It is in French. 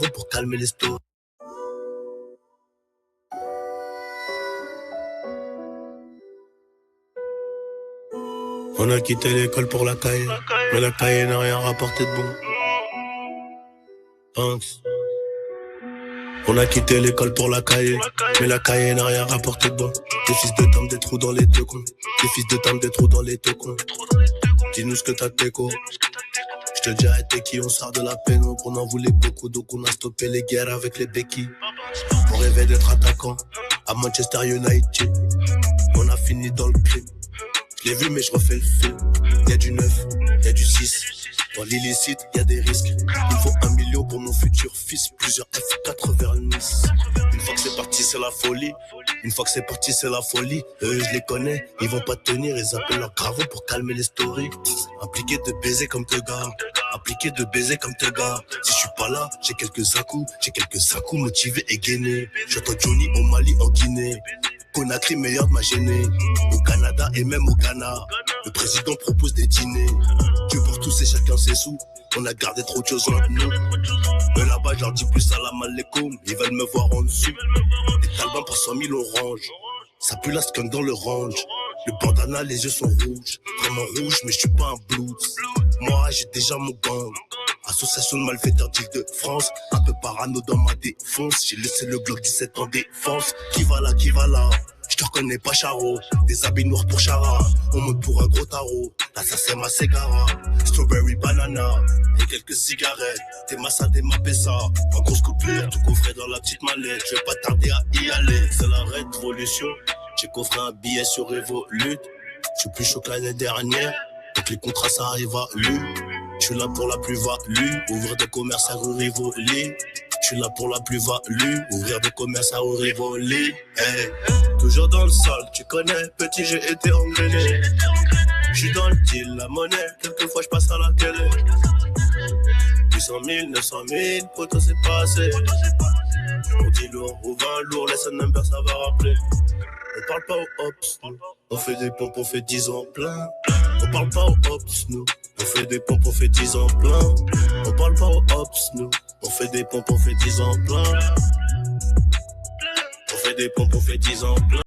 gravons pour calmer les stores. On a quitté l'école pour la caille, mais la caille n'a rien rapporté de bon. Thanks. On a quitté l'école pour la caille, mais la caille n'a rien rapporté de bon. Des fils de dame, des trous dans les deux cons. Des fils de dame, des trous dans les deux cons. Dis-nous ce que t'as d'écho. Je te dirai t'es qui, on sort de la peine. On en voulait beaucoup, donc on a stoppé les guerres avec les béquilles. On rêvait d'être attaquant à Manchester United. On a fini dans le crime. Je l'ai vu mais je refais le film. Y'a du 9, y'a du 6. Dans l'illicite, y'a des risques. Il faut 1 million pour mon futur fils. Plusieurs F4 vers Nice. Une fois que c'est parti, c'est la folie. Une fois que c'est parti, c'est la folie. Eux, je les connais, ils vont pas tenir. Ils appellent leur gravons pour calmer les stories. Impliqué de baiser comme te gars. Impliqué de baiser comme te gars. Si je suis pas là, j'ai quelques à-coups motivés et gainés. J'entends Johnny au Mali, en Guinée. Conakry, meilleur de ma gênée. Au Canada et même au Ghana, le président propose des dîners. Dieu pour tous et chacun ses sous. On a gardé trop de choses entre nous. Mais là-bas, j'en dis plus salam alaikum. Ils veulent me voir en dessous. Des talbans pour 100 000 oranges. Ça pue la skunk dans le range. Le bandana, les yeux sont rouges. Vraiment rouges, mais je suis pas un blues. Moi, j'ai déjà mon gang. Association de malfaiteurs d'Île-de-France. Un peu parano dans ma défense. J'ai laissé le Glock 17 en défense. Qui va là? Je te reconnais pas, Charo. Des habits noirs pour Chara. On monte pour un gros tarot. Là, ça c'est ma Segara. Strawberry banana. Et quelques cigarettes. Des massas, des mapessa. En grosse coupure, tout coffré dans la petite mallette. Je vais pas tarder à y aller. C'est la révolution. J'ai coffré un billet sur Revolut. Je suis plus chaud que l'année dernière. Donc les contrats, ça arrive à lui. Je suis là pour la plus-value. Ouvrir des commerces à rue Rivoli. Je suis là pour la plus-value. Ouvrir des commerces à rue Rivoli. Hey. Toujours dans le sol, tu connais. Petit, j'ai été engrainé. Je suis dans le deal, la monnaie. Quelquefois, je passe à la télé. 800 000, 900 000, poto, c'est pas assez. On dit lourd ou 20 lourd, laisse un number, ça va rappeler. On parle pas aux hops, nous. On fait des pompes, on fait 10 ans plein. On parle pas aux hops, nous. On fait des pompes, on fait 10 ans plein. On parle pas aux hops, nous. On fait des pompes, on fait 10 ans plein. On fait des pompes, on fait 10 ans plein.